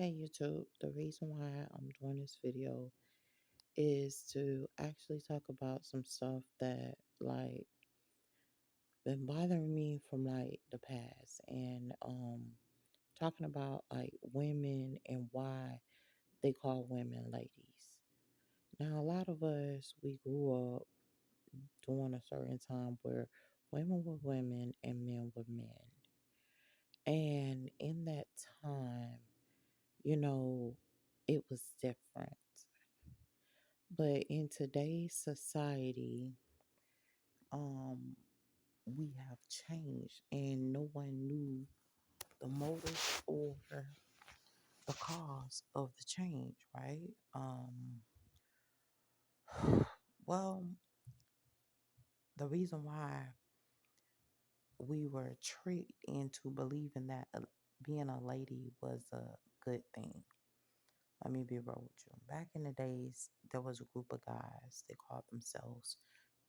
Hey YouTube, the reason why I'm doing this video is to actually talk about some stuff that been bothering me from the past and talking about women and why they call women ladies. Now a lot of us we grew up during a certain time where women were women and men were men. And in that time, you know, it was different. But in today's society, um, we have changed, and no one knew the motive or the cause of the change, right? Well, the reason why we were tricked into believing that being a lady was a good thing. Let me be real with you. Back in the days, there was a group of guys. They called themselves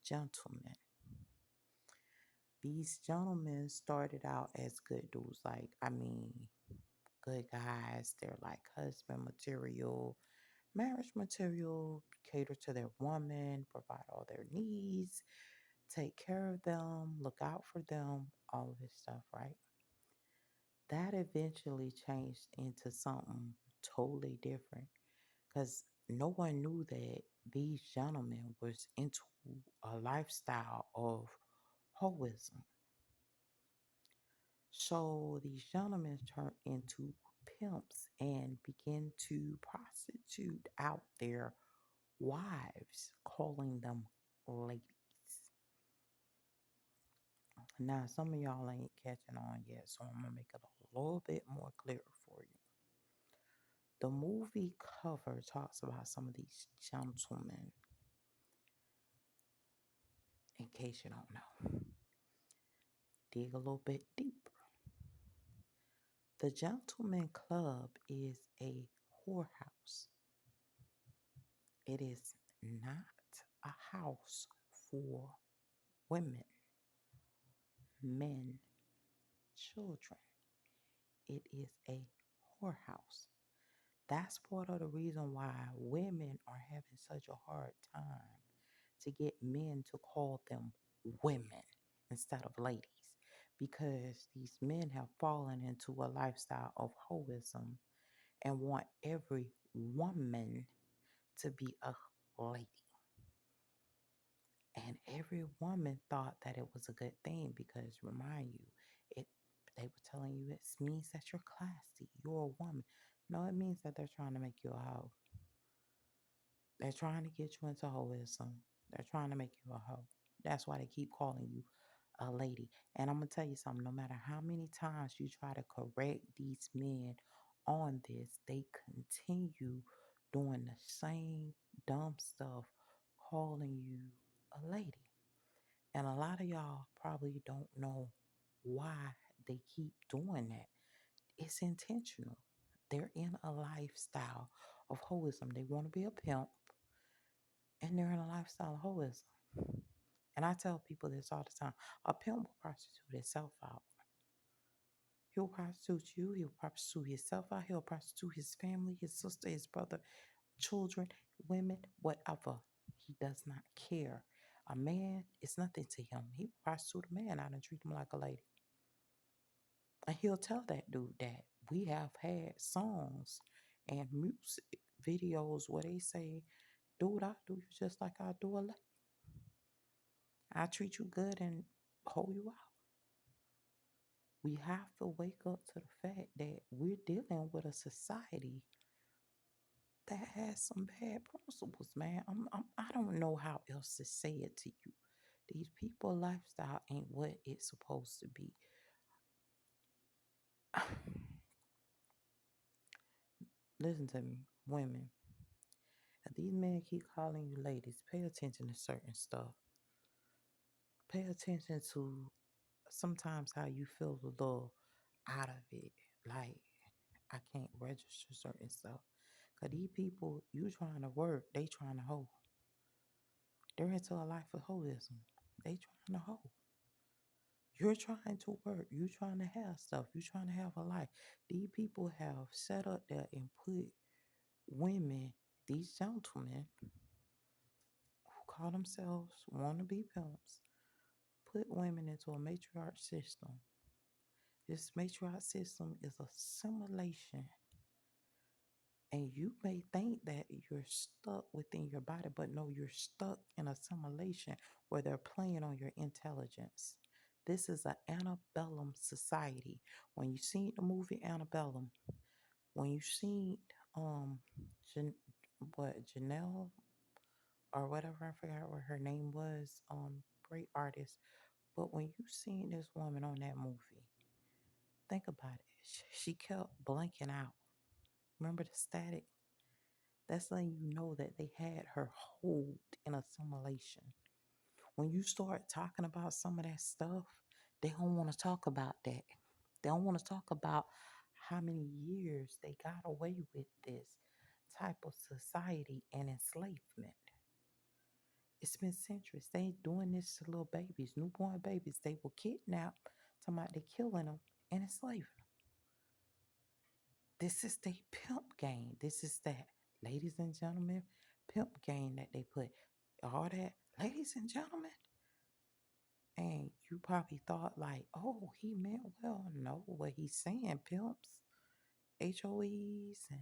gentlemen. These gentlemen started out as good dudes. Good guys. They're like husband material, marriage material, cater to their woman, provide all their needs, take care of them, look out for them, all of this stuff, right? That eventually changed into something totally different because no one knew that these gentlemen was into a lifestyle of hoism. So these gentlemen turned into pimps and begin to prostitute out their wives, calling them ladies. Now, some of y'all ain't catching on yet, so I'm going to make it a little bit more clear for you. The movie cover talks about some of these gentlemen, in case you don't know. Dig a little bit deeper. The Gentleman Club is a whorehouse. It is not a house for women, men, children. It is a whorehouse. That's part of the reason why women are having such a hard time to get men to call them women instead of ladies. Because these men have fallen into a lifestyle of hoism and want every woman to be a lady. And every woman thought that it was a good thing because remind you, it they were telling you it means that you're classy, you're a woman. No, it means that they're trying to make you a hoe. They're trying to get you into hoism. They're trying to make you a hoe. That's why they keep calling you a lady. And I'm gonna tell you something, no matter how many times you try to correct these men on this, they continue doing the same dumb stuff, calling you a lady. And a lot of y'all probably don't know why they keep doing that. It's intentional. They're in a lifestyle of hoism. They want to be a pimp and they're in a lifestyle of hoism. And I tell people this all the time. A pimp will prostitute himself out. He'll prostitute you. He'll prostitute himself out. He'll prostitute his family, his sister, his brother, children, women, whatever. He does not care. A man is nothing to him. He will prostitute a man out and treat him like a lady. And he'll tell that dude that. We have had songs and music videos where they say, dude, I do you just like I do a lady. I treat you good and hold you out. We have to wake up to the fact that we're dealing with a society that has some bad principles, man. I don't know how else to say it to you. These people lifestyle ain't what it's supposed to be. Listen to me, women. If these men keep calling you ladies, pay attention to certain stuff. Pay attention to sometimes how you feel a little out of it. Like, I can't register certain stuff. Because these people, you trying to work, they trying to hoe. They're into a life of holism. They trying to hoe. You're trying to work. You're trying to have stuff. You're trying to have a life. These people have set up there and put women, these gentlemen who call themselves wannabe pimps, put women into a matriarch system. This matriarch system is a simulation. And you may think that you're stuck within your body, but no, you're stuck in a simulation where they're playing on your intelligence. This is an antebellum society. When you seen the movie Antebellum, when you seen um Jan- Janelle or whatever, I forgot what her name was, great artist. But when you seen this woman on that movie, think about it. She kept blanking out. Remember the static? That's letting you know that they had her hold in assimilation. When you start talking about some of that stuff, they don't want to talk about that. They don't want to talk about how many years they got away with this type of society and enslavement. It's been centuries. They ain't doing this to little babies, newborn babies. They will kidnap, talking about they killing them and enslaving them. This is the pimp game. This is that, ladies and gentlemen, pimp game that they put all that, ladies and gentlemen. And you probably thought like, oh, he meant well. No, what he's saying, pimps, HOEs, and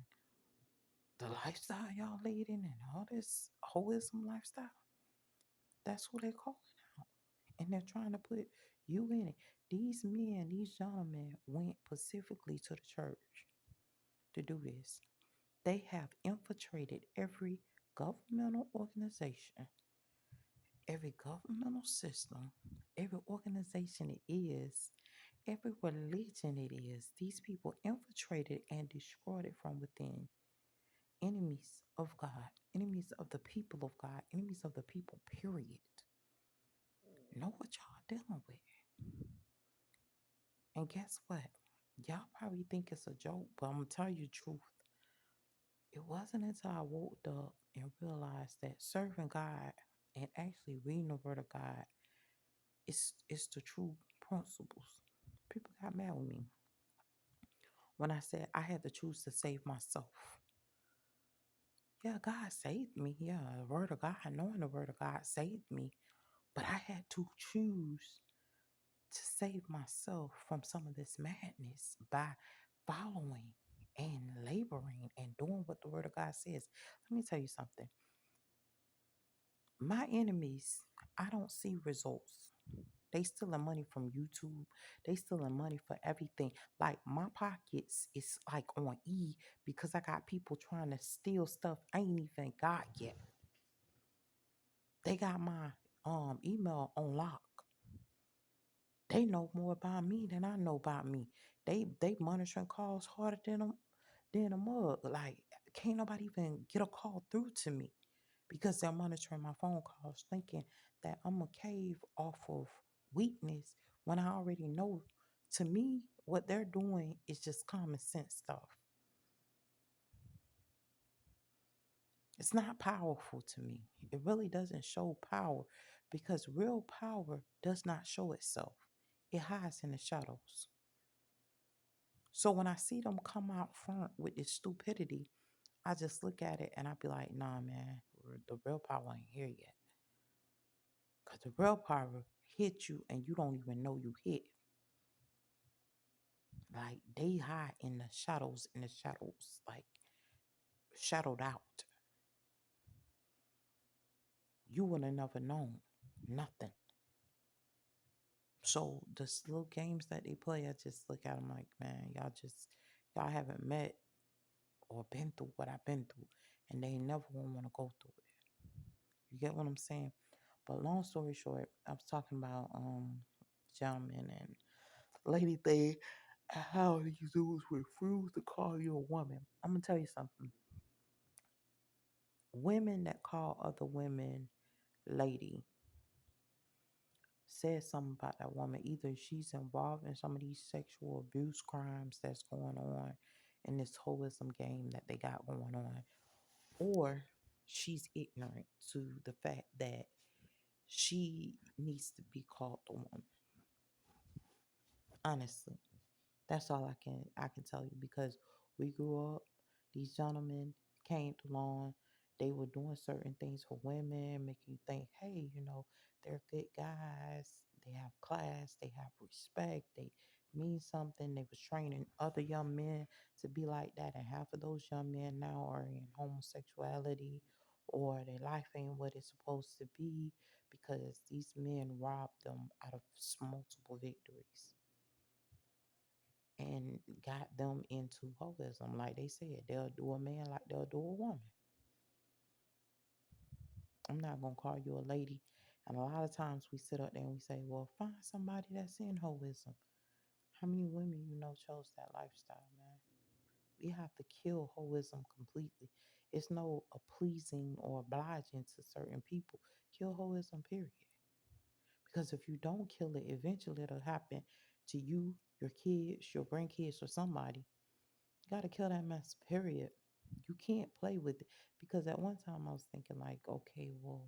the lifestyle y'all leading and all this holism lifestyle. That's what they call it now. And they're trying to put you in it. These men, these gentlemen went specifically to the church to do this. They have infiltrated every governmental organization, every governmental system, every organization it is, every religion it is. These people infiltrated and destroyed it from within. Enemies of God, enemies of the people of God, enemies of the people, period. Know what y'all dealing with. And guess what? Y'all probably think it's a joke, but I'm going to tell you the truth. It wasn't until I woke up and realized that serving God and actually reading the Word of God is the true principles. People got mad with me when I said I had to choose to save myself. Yeah, God saved me. Yeah, the Word of God, knowing the Word of God saved me. But I had to choose to save myself from some of this madness by following and laboring and doing what the Word of God says. Let me tell you something. My enemies, I don't see results. They stealing money from YouTube. They stealing money for everything. Like my pockets is like on E because I got people trying to steal stuff I ain't even got yet. They got my email on lock. They know more about me than I know about me. They monitoring calls harder than a mug. Like can't nobody even get a call through to me because they're monitoring my phone calls, thinking that I'm a cave off of weakness when I already know. To me, what they're doing is just common sense stuff. It's not powerful to me. It really doesn't show power because real power does not show itself. It hides in the shadows. So when I see them come out front with this stupidity, I just look at it and I be like, nah, man, the real power ain't here yet. Because the real power hit you and you don't even know you hit. Like they hide in the shadows, like shadowed out. You would have never known nothing. So the little games that they play, I just look at them like, man, y'all haven't met or been through what I've been through, and they never want to go through it. You get what I'm saying? But long story short, I was talking about gentlemen and lady thing, and how these dudes refuse to call you a woman. I'm gonna tell you something. Women that call other women lady says something about that woman. Either she's involved in some of these sexual abuse crimes that's going on in this holism game that they got going on, or she's ignorant to the fact that she needs to be called a woman. Honestly, that's all I can tell you because we grew up. These gentlemen came along. They were doing certain things for women, making you think, hey, they're good guys. They have class. They have respect. They mean something. They was training other young men to be like that, and half of those young men now are in homosexuality, or their life ain't what it's supposed to be because these men robbed them out of multiple victories and got them into holism. Like they said, they'll do a man like they'll do a woman. I'm not gonna call you a lady. And a lot of times we sit up there and we say, well, find somebody that's in holism. How many women chose that lifestyle, man? We have to kill holism completely. It's no pleasing or obliging to certain people. Kill holism, period. Because if you don't kill it, eventually it'll happen to you, your kids, your grandkids, or somebody. You got to kill that mess, period. You can't play with it. Because at one time I was thinking, like, okay, well,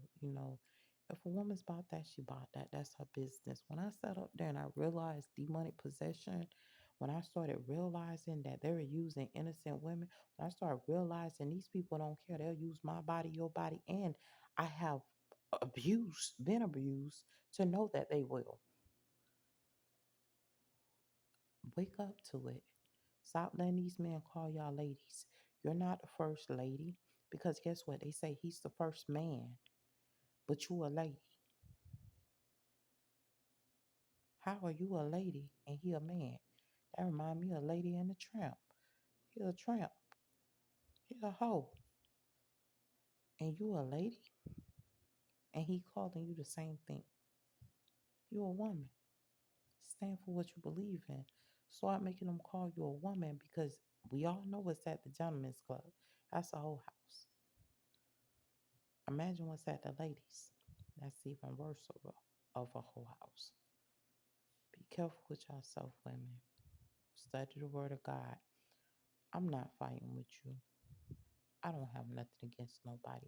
if a woman's bought that, she bought that. That's her business. When I sat up there and I realized demonic possession, when I started realizing that they were using innocent women, when I started realizing these people don't care, they'll use my body, your body, and I have been abused to know that they will. Wake up to it. Stop letting these men call y'all ladies. You're not the first lady because guess what? They say he's the first man, but you a lady. How are you a lady and he a man? That remind me of Lady and the Tramp. He a tramp. He a hoe. And you a lady and he calling you the same thing. You a woman. Stand for what you believe in. Start making them call you a woman because we all know it's at the gentleman's club. That's a whole house. Imagine what's at the ladies. That's even worse of a whole house. Be careful with yourself, women. Study the word of God. I'm not fighting with you. I don't have nothing against nobody.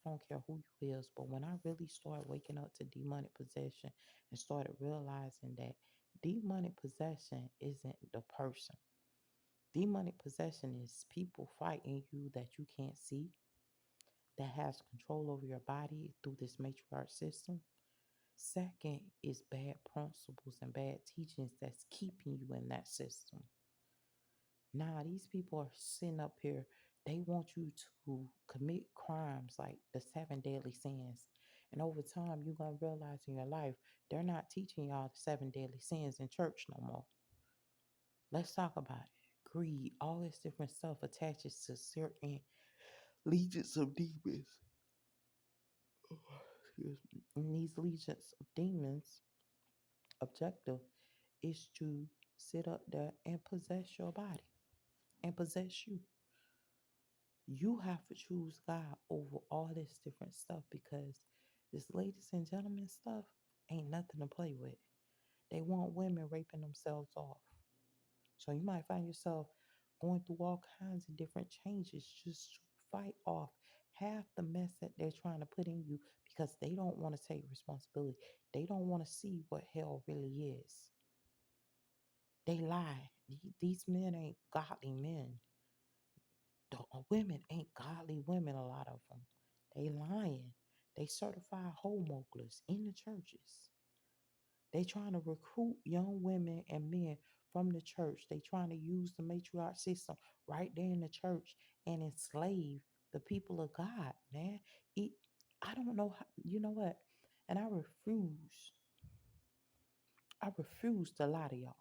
I don't care who you is, but when I really started waking up to demonic possession and started realizing that demonic possession isn't the person. Demonic possession is people fighting you that you can't see, that has control over your body through this matriarch system. Second is bad principles and bad teachings that's keeping you in that system. Nah, these people are sitting up here. They want you to commit crimes like the seven deadly sins. And over time, you're going to realize in your life, they're not teaching y'all the seven deadly sins in church no more. Let's talk about it. Greed, all this different stuff attaches to certain legions of demons. Excuse me. And these legions of demons, objective is to sit up there and possess your body and possess you. You have to choose God over all this different stuff because this ladies and gentlemen stuff ain't nothing to play with. They want women raping themselves off. So you might find yourself going through all kinds of different changes just to fight off half the mess that they're trying to put in you because they don't want to take responsibility. They don't want to see what hell really is. They lie. These men ain't godly men. The women ain't godly women, a lot of them. They lying. They certified homophobics in the churches. They trying to recruit young women and men from the church. They trying to use the matriarch system right there in the church and enslave the people of God, man. It, I don't know how, you know what? And I refuse to lie to y'all.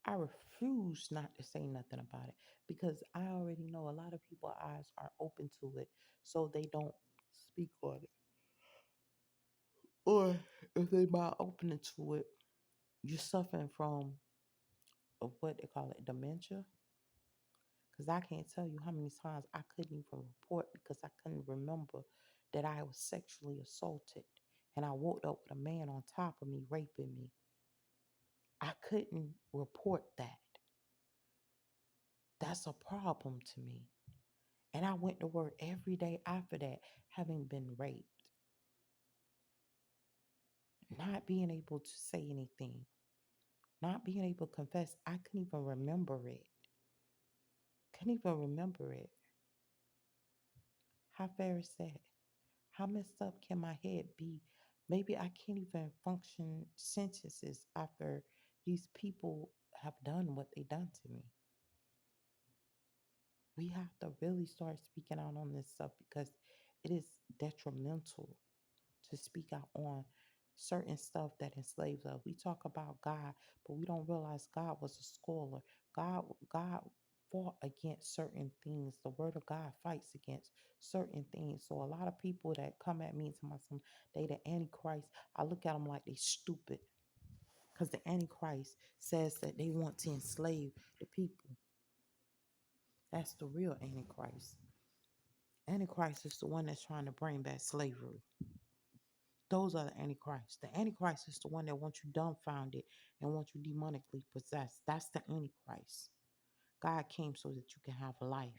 I refuse not to say nothing about it because I already know a lot of people's eyes are open to it, so they don't speak on it. Or if they not open to it, you're suffering from what they call it, dementia. Because I can't tell you how many times I couldn't even report because I couldn't remember that I was sexually assaulted and I woke up with a man on top of me raping me. I couldn't report that. That's a problem to me. And I went to work every day after that, having been raped. not being able to say anything, not being able to confess. I couldn't even remember it. Couldn't even remember it. How fair is that? How messed up can my head be? Maybe I can't even function sentences after these people have done what they done to me. We have to really start speaking out on this stuff because it is detrimental to speak out on certain stuff that enslaves us. We talk about God, but we don't realize God was a scholar. God fought against certain things. The word of God fights against certain things. So a lot of people that come at me and tell me they the Antichrist, I look at them like they stupid because the Antichrist says that they want to enslave the people. That's the real Antichrist. Antichrist is the one that's trying to bring back slavery. Those are the Antichrist. The Antichrist is the one that wants you dumbfounded and wants you demonically possessed. That's the Antichrist. God came so that you can have life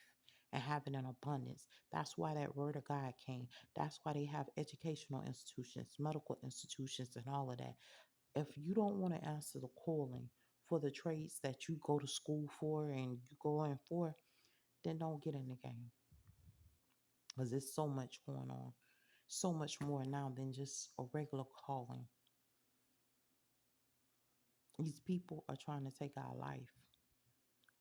and have it in abundance. That's why that word of God came. That's why they have educational institutions, medical institutions, and all of that. If you don't want to answer the calling for the trades that you go to school for and you go in for, then don't get in the game. Because there's so much going on. So much more now than just a regular calling. These people are trying to take our life,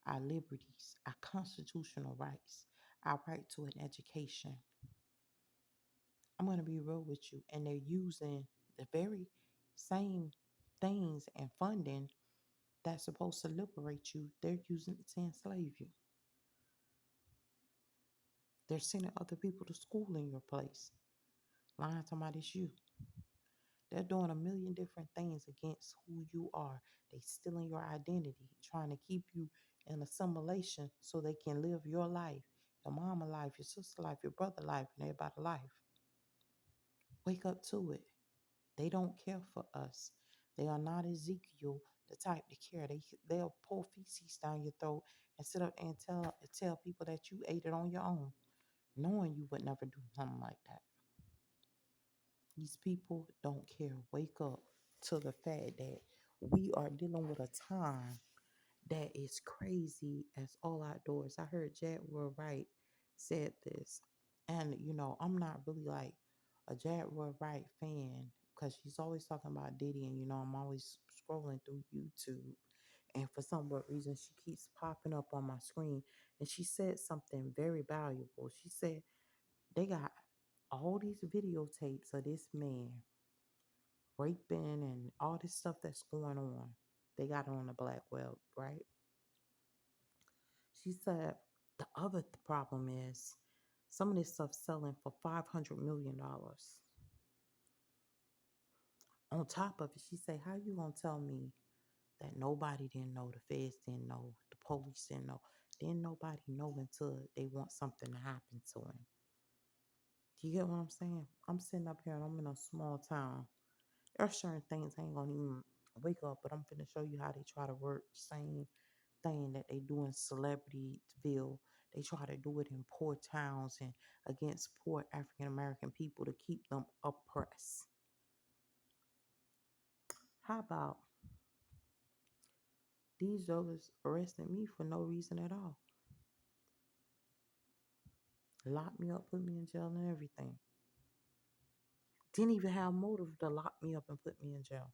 our liberties, our constitutional rights, our right to an education. I'm going to be real with you. And they're using the very same things and funding that's supposed to liberate you, they're using it to enslave you. They're sending other people to school in your place, lying to somebody it's you. They're doing a million different things against who you are. They stealing your identity, trying to keep you in assimilation so they can live your life, your mama life, your sister life, your brother life, and everybody life. Wake up to it. They don't care for us. They are not Ezekiel, the type to care. They'll pour feces down your throat and sit up and tell people that you ate it on your own, knowing you would never do something like that. These people don't care. Wake up to the fact that we are dealing with a time that is crazy as all outdoors. I heard Jadwar Wright said this, and I'm not really like a Jadwar Wright fan because she's always talking about Diddy, and I'm always scrolling through YouTube, and for some weird reason she keeps popping up on my screen, and she said something very valuable. She said they got all these videotapes of this man raping and all this stuff that's going on. They got it on the black web, right? She said the other problem is some of this stuff selling for $500 million. On top of it, she said, "How you gonna tell me that nobody didn't know, the feds didn't know, the police didn't know? Didn't nobody know until they want something to happen to him?" You get what I'm saying? I'm sitting up here and I'm in a small town. There are certain things I ain't gonna even wake up, but I'm finna show you how they try to work the same thing that they do in Celebrityville. They try to do it in poor towns and against poor African American people to keep them oppressed. How about these jokers arrested me for no reason at all? Locked me up, put me in jail and everything. Didn't even have motive to lock me up and put me in jail.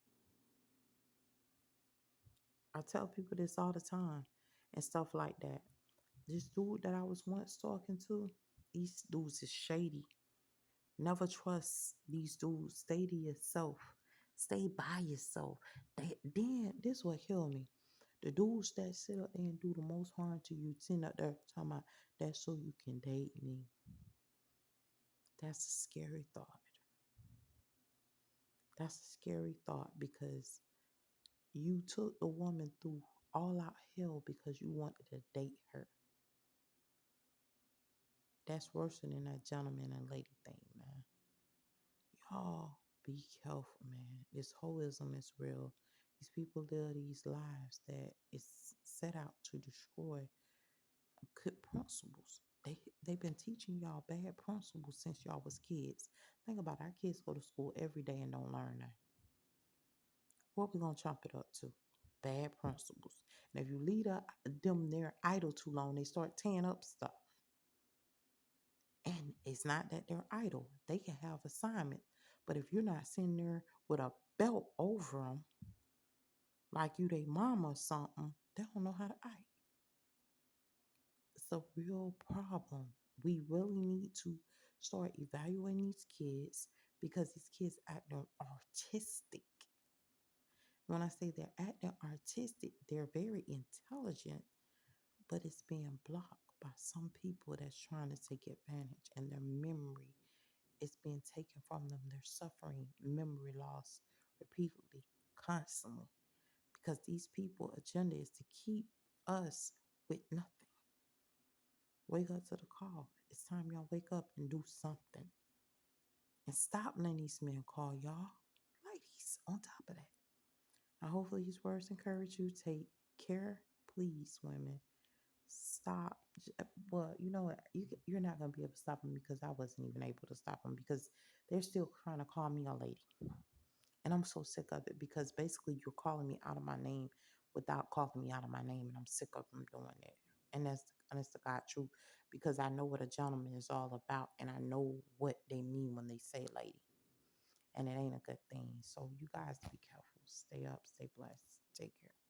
I tell people this all the time and stuff like that. This dude that I was once talking to, these dudes is shady. Never trust these dudes. Stay to yourself. Stay by yourself. Then this what killed me. The dudes that sit up there and do the most harm to you, sitting up there talking about that's so you can date me. That's a scary thought. That's a scary thought because you took the woman through all out hell because you wanted to date her. That's worse than that gentleman and lady thing, man. Y'all be careful, man. This holism is real. These people live these lives that is set out to destroy good principles. They've been teaching y'all bad principles since y'all was kids. Think about it, our kids go to school every day and don't learn that. What we gonna chop it up to? Bad principles. And if you leave them there idle too long, they start tearing up stuff. And it's not that they're idle; they can have assignment. But if you're not sitting there with a belt over them, like you they mama or something, they don't know how to act. It's a real problem. We really need to start evaluating these kids because these kids acting autistic. When I say they're acting artistic, they're very intelligent, but it's being blocked by some people that's trying to take advantage, and their memory is being taken from them. They're suffering memory loss repeatedly, constantly, because these people' agenda is to keep us with nothing. Wake up to the call. It's time y'all wake up and do something. And stop letting these men call y'all ladies on top of that. I hopefully these words encourage you. Take care, please, women. Stop. Well, you know what? You're not going to be able to stop them because I wasn't even able to stop them because they're still trying to call me a lady. And I'm so sick of it because basically you're calling me out of my name without calling me out of my name. And I'm sick of them doing it. And that's the honest to God truth because I know what a gentleman is all about and I know what they mean when they say lady. And it ain't a good thing. So you guys be careful. Stay up, stay blessed. Take care.